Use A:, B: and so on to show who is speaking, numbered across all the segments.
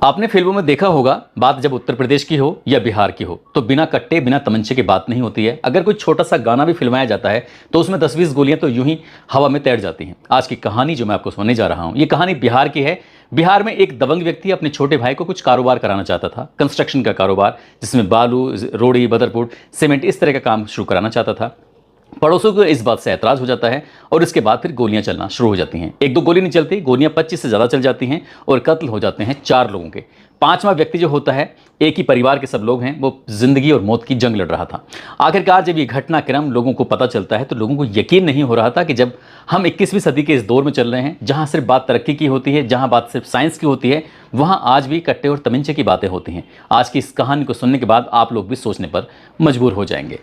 A: आपने फिल्मों में देखा होगा, बात जब उत्तर प्रदेश की हो या बिहार की हो तो बिना कट्टे बिना तमंचे की बात नहीं होती है। अगर कोई छोटा सा गाना भी फिल्माया जाता है तो उसमें 10-20 गोलियां तो यूं ही हवा में तैर जाती हैं। आज की कहानी जो मैं आपको सुनाने जा रहा हूं, ये कहानी बिहार की है। बिहार में एक दबंग व्यक्ति अपने छोटे भाई को कुछ कारोबार कराना चाहता था, कंस्ट्रक्शन का कारोबार, जिसमें बालू, रोड़ी, बदरपुर, सीमेंट, इस तरह का काम शुरू कराना चाहता था। पड़ोसियों को इस बात से ऐतराज हो जाता है और इसके बाद फिर गोलियां चलना शुरू हो जाती हैं। एक दो गोली नहीं चलती, गोलियां 25 से ज़्यादा चल जाती हैं और कत्ल हो जाते हैं 4 लोगों के। पांचवा व्यक्ति जो होता है, एक ही परिवार के सब लोग हैं, वो जिंदगी और मौत की जंग लड़ रहा था। आखिरकार जब ये घटनाक्रम लोगों को पता चलता है तो लोगों को यकीन नहीं हो रहा था कि जब हम 21वीं सदी के इस दौर में चल रहे हैं, जहां सिर्फ बात तरक्की की होती है, जहां बात सिर्फ साइंस की होती है, वहां आज भी कट्टे और तमंचे की बातें होती हैं। आज की इस कहानी को सुनने के बाद आप लोग भी सोचने पर मजबूर हो जाएंगे।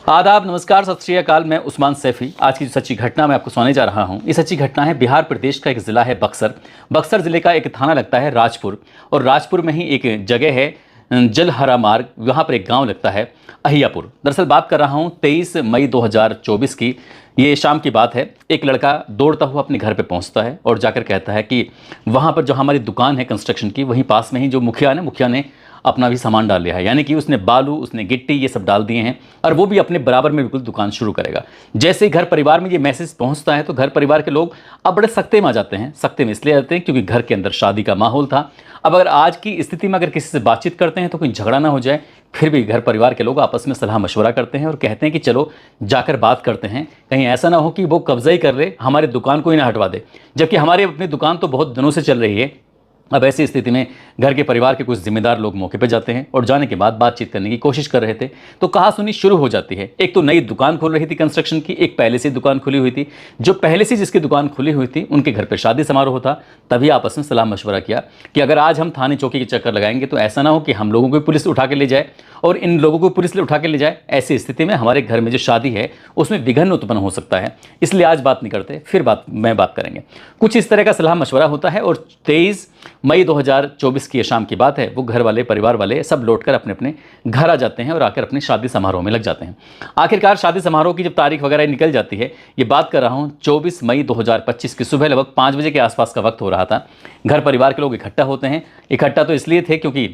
A: आदाब, नमस्कार, सत श्री अकाल। मैं उस्मान सैफी। आज की जो सच्ची घटना मैं आपको सुनाने जा रहा हूँ, ये सच्ची घटना है बिहार प्रदेश का एक ज़िला है बक्सर। बक्सर ज़िले का एक थाना लगता है राजपुर, और राजपुर में ही एक जगह है जलहरा मार्ग, वहाँ पर एक गांव लगता है अहियापुर। दरअसल बात कर रहा हूँ 23 मई 2024 की। ये शाम की बात है। एक लड़का दौड़ता हुआ अपने घर पे पहुँचता है और जाकर कहता है कि वहाँ पर जो हमारी दुकान है कंस्ट्रक्शन की, वहीं पास में ही जो मुखिया ने अपना भी सामान डाल लिया है, यानी कि उसने बालू, उसने गिट्टी, ये सब डाल दिए हैं और वो भी अपने बराबर में बिल्कुल दुकान शुरू करेगा। जैसे ही घर परिवार में ये मैसेज पहुंचता है तो घर परिवार के लोग अब बड़े सख्ते में आ जाते हैं। सख्ते में इसलिए आते हैं क्योंकि घर के अंदर शादी का माहौल था। अब अगर आज की स्थिति में अगर किसी से बातचीत करते हैं तो कोई झगड़ा ना हो जाए, फिर भी घर परिवार के लोग आपस में सलाह मशवरा करते हैं और कहते हैं कि चलो जाकर बात करते हैं, कहीं ऐसा ना हो कि वो कब्जा ही कर ले, हमारी दुकान को ही ना हटवा दे, जबकि हमारी अपनी दुकान तो बहुत दिनों से चल रही है। अब ऐसी स्थिति में घर के परिवार के कुछ जिम्मेदार लोग मौके पर जाते हैं और जाने के बाद बातचीत करने की कोशिश कर रहे थे तो कहासुनी शुरू हो जाती है। एक तो नई दुकान खोल रही थी कंस्ट्रक्शन की, एक पहले से दुकान खुली हुई थी। जो पहले से जिसकी दुकान खुली हुई थी उनके घर पर शादी समारोह था। तभी आपस में सलाह मशवरा किया कि अगर आज हम थाने चौकी के चक्कर लगाएंगे तो ऐसा ना हो कि हम लोगों को पुलिस उठा के ले जाए और इन लोगों को पुलिस उठा के ले जाए। ऐसी स्थिति में हमारे घर में जो शादी है उसमें विघ्न उत्पन्न हो सकता है, इसलिए आज बात नहीं करते, फिर बात करेंगे। कुछ इस तरह का सलाह मशवरा होता है और 23 मई 2024 की शाम की बात है। वो घर वाले, परिवार वाले सब लौटकर अपने अपने घर आ जाते हैं और आकर अपनी शादी समारोह में लग जाते हैं। आखिरकार शादी समारोह की जब तारीख वगैरह निकल जाती है, ये बात कर रहा हूँ 24 मई 2025 की सुबह लगभग 5 बजे के आसपास का वक्त हो रहा था। घर परिवार के लोग इकट्ठा होते हैं। इकट्ठा तो इसलिए थे क्योंकि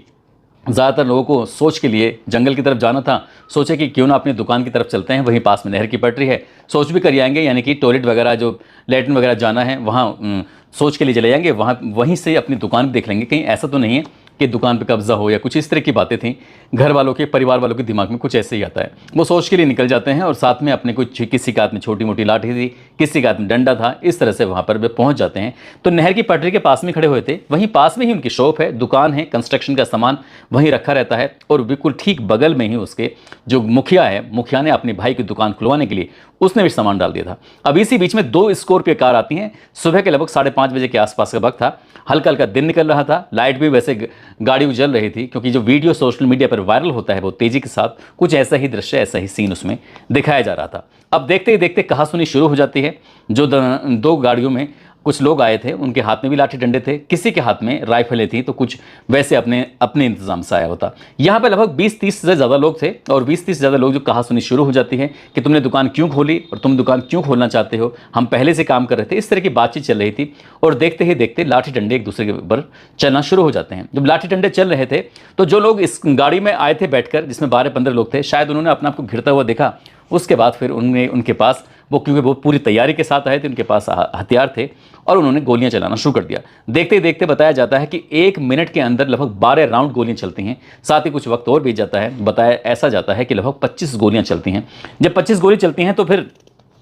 A: ज़्यादातर लोगों को सोच के लिए जंगल की तरफ जाना था। सोचे कि क्यों ना अपनी दुकान की तरफ चलते हैं, वहीं पास में नहर की पटरी है, सोच भी कर आएंगे, यानी कि टॉयलेट वगैरह, जो लैट्रिन वगैरह जाना है वहाँ सोच के लिए चले जाएंगे, वहीं से अपनी दुकान देख लेंगे, कहीं ऐसा तो नहीं है कि दुकान पे कब्जा हो या कुछ इस तरह की बातें थी। घर वालों के, परिवार वालों के दिमाग में कुछ ऐसे ही आता है। वो सोच के लिए निकल जाते हैं और साथ में अपने कुछ, किसी के हाथ में छोटी मोटी लाठी थी, किसी के हाथ में डंडा था, इस तरह से वहाँ पर वे पहुँच जाते हैं। तो नहर की पटरी के पास में खड़े हुए थे, वहीं पास में ही उनकी शॉप है, दुकान है, कंस्ट्रक्शन का सामान वहीं रखा रहता है और बिल्कुल ठीक बगल में ही उसके जो मुखिया है, मुखिया ने अपने भाई की दुकान खुलवाने के लिए उसने भी सामान डाल दिया था। अब इसी बीच में 2 स्कॉर्पियो कार आती हैं। सुबह के लगभग 5:30 बजे के आसपास का वक्त था। हल्का हल्का दिन निकल रहा था, लाइट भी वैसे गाड़ी जल रही थी, क्योंकि जो वीडियो सोशल मीडिया पर वायरल होता है वो तेजी के साथ कुछ ऐसा ही दृश्य, ऐसा ही सीन उसमें दिखाया जा रहा था। अब देखते ही देखते कहासुनी शुरू हो जाती है। जो 2 गाड़ियों में कुछ लोग आए थे, उनके हाथ में भी लाठी डंडे थे, किसी के हाथ में राइफलें थी, तो कुछ वैसे अपने इंतजाम से आया होता। यहाँ पे लगभग 20-30 से ज़्यादा लोग थे और 20-30 से ज़्यादा लोग जो कहासुनी शुरू हो जाती है कि तुमने दुकान क्यों खोली और तुम दुकान क्यों खोलना चाहते हो, हम पहले से काम कर रहे थे, इस तरह की बातचीत चल रही थी। और देखते ही देखते लाठी डंडे एक दूसरे के ऊपर चलना शुरू हो जाते हैं। जब लाठी डंडे चल रहे थे तो जो लोग इस गाड़ी में आए थे बैठकर, जिसमें 12-15 लोग थे, शायद उन्होंने अपने आप को घिरता हुआ देखा। उसके बाद फिर उनके पास क्योंकि वो पूरी तैयारी के साथ आए थे, उनके पास हथियार थे और उन्होंने गोलियां चलाना शुरू कर दिया। देखते ही देखते बताया जाता है कि 1 मिनट के अंदर लगभग 12 राउंड गोलियां चलती हैं। साथ ही कुछ वक्त और बीत जाता है। बताया ऐसा जाता है कि लगभग 25 गोलियां चलती हैं। जब 25 गोली चलती हैं तो फिर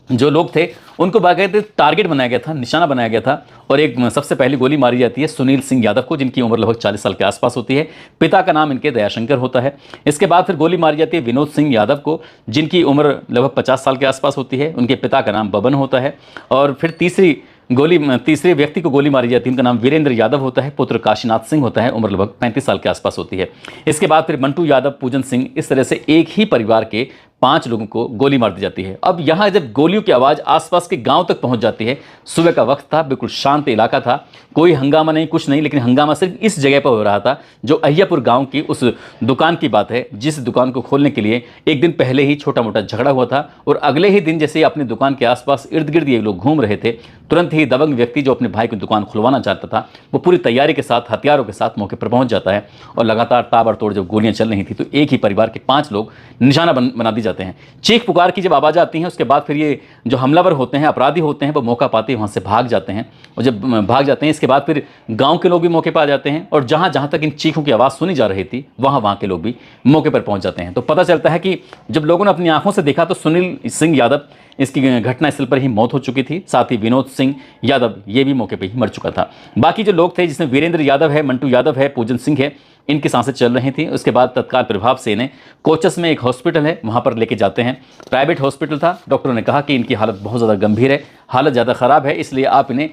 A: जो लोग थे उनको बाकायदे टारगेट बनाया गया था, निशाना बनाया गया था। और एक सबसे पहली गोली मारी जाती है सुनील सिंह यादव को, जिनकी उम्र लगभग 40 साल के आसपास होती है। पिता का नाम इनके दयाशंकर होता है। इसके बाद फिर गोली मारी जाती है विनोद सिंह यादव को, जिनकी उम्र लगभग 50 साल के आसपास होती है। उनके पिता का नाम बबन होता है। और फिर तीसरे व्यक्ति को गोली मारी जाती है, उनका नाम वीरेंद्र यादव होता है, पुत्र काशीनाथ सिंह होता है, उम्र लगभग 35 साल के आसपास होती है। इसके बाद फिर मंटू यादव, पूजन सिंह, इस तरह से एक ही परिवार के 5 लोगों को गोली मार दी जाती है। अब यहाँ जब गोलियों की आवाज़ आसपास के गांव तक पहुंच जाती है, सुबह का वक्त था, बिल्कुल शांत इलाका था, कोई हंगामा नहीं, कुछ नहीं, लेकिन हंगामा सिर्फ इस जगह पर हो रहा था जो अहियापुर गांव की उस दुकान की बात है जिस दुकान को खोलने के लिए एक दिन पहले ही छोटा मोटा झगड़ा हुआ था। और अगले ही दिन जैसे अपनी दुकान के आसपास इर्द गिर्द ये लोग घूम रहे थे, तुरंत ही दबंग व्यक्ति जो अपने भाई की दुकान खुलवाना चाहता था वो पूरी तैयारी के साथ हथियारों के साथ मौके पर पहुंच जाता है और लगातार ताबड़तोड़ जब गोलियां चल रही थी तो एक ही परिवार के 5 लोग निशाना बना दी जाते हैं। चीख पुकार की जब आवाज़ आती है उसके बाद फिर ये जो हमलावर होते हैं, अपराधी होते हैं, वो मौका पाते ही वहाँ से भाग जाते हैं। और जब भाग जाते हैं इसके बाद फिर गाँव के लोग भी मौके पर आ जाते हैं और जहाँ जहाँ तक इन चीखों की आवाज़ सुनी जा रही थी वहाँ के लोग भी मौके पर पहुँच जाते हैं। तो पता चलता है कि जब लोगों ने अपनी आंखों से देखा तो सुनील सिंह यादव इसकी घटनास्थल पर ही मौत हो चुकी थी, साथ ही विनोद सिंह यादव ये भी मौके पर ही मर चुका था। बाकी जो लोग थे जिसमें वीरेंद्र यादव है, मंटू यादव है, पूजन सिंह है, इनकी सांसें चल रही थी। उसके बाद तत्काल प्रभाव से इन्हें कोचस में एक हॉस्पिटल है वहाँ पर लेके जाते हैं। प्राइवेट हॉस्पिटल था, डॉक्टरों ने कहा कि इनकी हालत बहुत ज़्यादा गंभीर है, हालत ज़्यादा ख़राब है, इसलिए आप इन्हें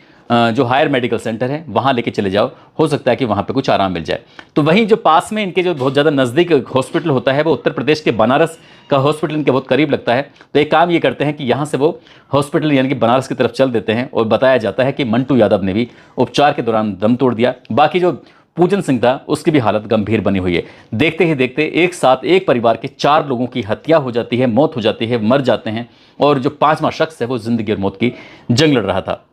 A: जो हायर मेडिकल सेंटर है वहाँ लेके चले जाओ, हो सकता है कि वहाँ पे कुछ आराम मिल जाए। तो वहीं जो पास में इनके जो बहुत ज़्यादा नज़दीक हॉस्पिटल होता है वो उत्तर प्रदेश के बनारस का हॉस्पिटल इनके बहुत करीब लगता है। तो एक काम ये करते हैं कि यहाँ से वो हॉस्पिटल यानी कि बनारस की तरफ चल देते हैं और बताया जाता है कि मंटू यादव ने भी उपचार के दौरान दम तोड़ दिया। बाकी जो पूजन सिंह था उसकी भी हालत गंभीर बनी हुई है। देखते ही देखते एक साथ एक परिवार के 4 लोगों की हत्या हो जाती है, मौत हो जाती है, मर जाते हैं और जो 5वां शख्स है वो जिंदगी और मौत की जंग लड़ रहा था।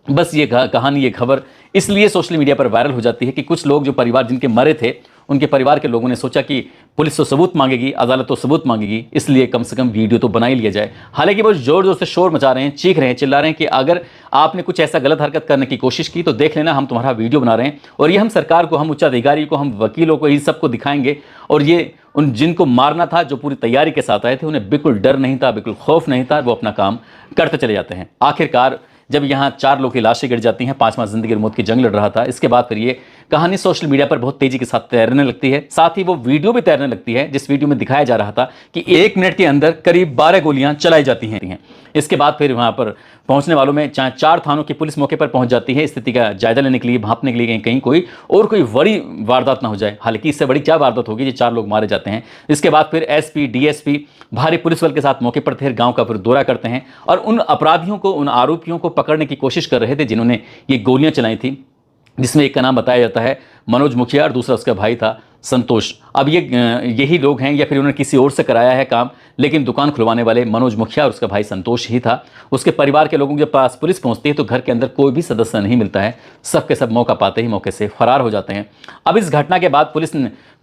A: बस ये कहानी, ये खबर इसलिए सोशल मीडिया पर वायरल हो जाती है कि कुछ लोग जो परिवार जिनके मरे थे उनके परिवार के लोगों ने सोचा कि पुलिस तो सबूत मांगेगी, अदालत तो सबूत मांगेगी, इसलिए कम से कम वीडियो तो बना ही लिया जाए। हालांकि वो जोर जोर से शोर मचा रहे हैं, चीख रहे हैं, चिल्ला रहे हैं कि अगर आपने कुछ ऐसा गलत हरकत करने की कोशिश की तो देख लेना, हम तुम्हारा वीडियो बना रहे हैं और ये हम सरकार को, हम उच्चाधिकारी को, हम वकीलों को, इन सबको दिखाएंगे। और ये उन जिनको मारना था, जो पूरी तैयारी के साथ आए थे, उन्हें बिल्कुल डर नहीं था, बिल्कुल खौफ नहीं था, वो अपना काम करते चले जाते हैं। आखिरकार जब यहाँ 4 लोगों की लाशें गिर जाती हैं, 5वां जिंदगी और मौत की जंग लड़ रहा था, इसके बाद फिर ये कहानी सोशल मीडिया पर बहुत तेजी के साथ तैरने लगती है। साथ ही वो वीडियो भी तैरने लगती है जिस वीडियो में दिखाया जा रहा था कि 1 मिनट के अंदर करीब 12 गोलियां चलाई जाती हैं। इसके बाद फिर वहाँ पर पहुँचने वालों में 4 थानों की पुलिस मौके पर पहुँच जाती है स्थिति का जायजा लेने के लिए, भांपने के लिए कहीं कोई बड़ी वारदात ना हो जाए। हालांकि इससे बड़ी क्या वारदात होगी, जो 4 लोग मारे जाते हैं। इसके बाद फिर एसपी, डीएसपी भारी पुलिस बल के साथ मौके पर थे, गांव का फिर दौरा करते हैं और उन अपराधियों को, उन आरोपियों को पकड़ने की कोशिश कर रहे थे जिन्होंने ये गोलियां चलाई थी, जिसमें एक का नाम बताया जाता है मनोज मुखिया और दूसरा उसका भाई था संतोष। अब यही लोग हैं या फिर उन्होंने किसी और से कराया है काम, लेकिन दुकान खुलवाने वाले मनोज मुखिया और उसका भाई संतोष ही था। उसके परिवार के लोगों के पास पुलिस पहुंचती है तो घर के अंदर कोई भी सदस्य नहीं मिलता है, सबके सब मौका पाते ही मौके से फरार हो जाते हैं। अब इस घटना के बाद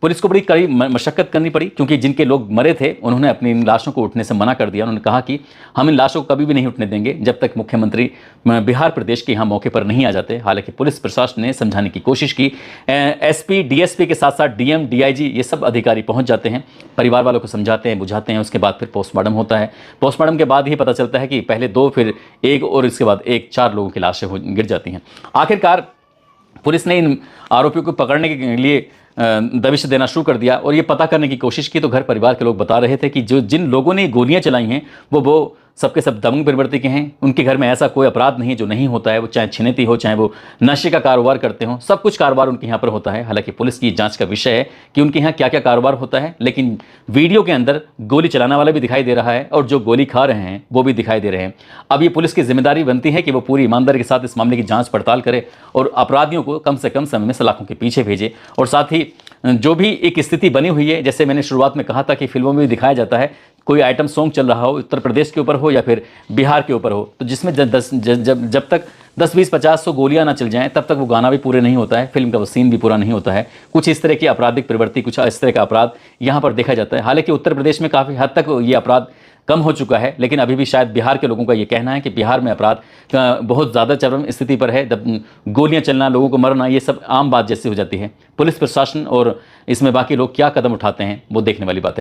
A: पुलिस को बड़ी कड़ी मशक्कत करनी पड़ी, क्योंकि जिनके लोग मरे थे उन्होंने अपनी इन लाशों को उठने से मना कर दिया। उन्होंने कहा कि हम इन लाशों को कभी भी नहीं उठने देंगे जब तक मुख्यमंत्री बिहार प्रदेश के यहाँ मौके पर नहीं आ जाते। हालांकि पुलिस प्रशासन ने समझाने की कोशिश की, एसपी, डीएसपी के साथ साथ डीएम, डीआईजी ये सब अधिकारी पहुंच जाते हैं, परिवार वालों को समझाते हैं, बुझाते हैं। उसके बाद फिर पोस्टमार्टम होता है। पोस्टमार्टम के बाद ही पता चलता है कि पहले 2 फिर 1 और इसके बाद 4 लोगों की लाशें गिर जाती हैं। आखिरकार पुलिस ने इन आरोपियों को पकड़ने के लिए दबिश देना शुरू कर दिया और ये पता करने की कोशिश की तो घर परिवार के लोग बता रहे थे कि जिन लोगों ने गोलियां चलाई हैं वो सबके सब दबंग प्रवृत्ति के हैं। उनके घर में ऐसा कोई अपराध नहीं है जो नहीं होता है, वो चाहे छिनेती हो, चाहे वो नशे का कारोबार करते हो, सब कुछ कारोबार उनके यहाँ पर होता है। हालांकि पुलिस की जांच का विषय है कि उनके यहाँ क्या क्या कारोबार होता है, लेकिन वीडियो के अंदर गोली चलाने वाला भी दिखाई दे रहा है और जो गोली खा रहे हैं वो भी दिखाई दे रहे हैं। अब ये पुलिस की जिम्मेदारी बनती है कि वो पूरी ईमानदारी के साथ इस मामले की जाँच पड़ताल करे और अपराधियों को कम से कम समय में सलाखों के पीछे भेजे। और साथ ही जो भी एक स्थिति बनी हुई है, जैसे मैंने शुरुआत में कहा था कि फिल्मों में भी दिखाया जाता है, कोई आइटम सॉन्ग चल रहा हो, उत्तर प्रदेश के ऊपर हो या फिर बिहार के ऊपर हो, तो जिसमें जब तक 10, 20, 50, 100 गोलियां ना चल जाएं तब तक वो गाना भी पूरे नहीं होता है, फिल्म का वो सीन भी पूरा नहीं होता है। कुछ इस तरह की आपराधिक प्रवृत्ति, कुछ इस तरह का अपराध यहाँ पर देखा जाता है। हालांकि उत्तर प्रदेश में काफ़ी हद तक ये अपराध कम हो चुका है, लेकिन अभी भी शायद बिहार के लोगों का ये कहना है कि बिहार में अपराध बहुत ज़्यादा चरम स्थिति पर है। जब गोलियां चलना, लोगों को मरना, ये सब आम बात जैसी हो जाती है। पुलिस प्रशासन और इसमें बाकी लोग क्या कदम उठाते हैं वो देखने वाली बात है।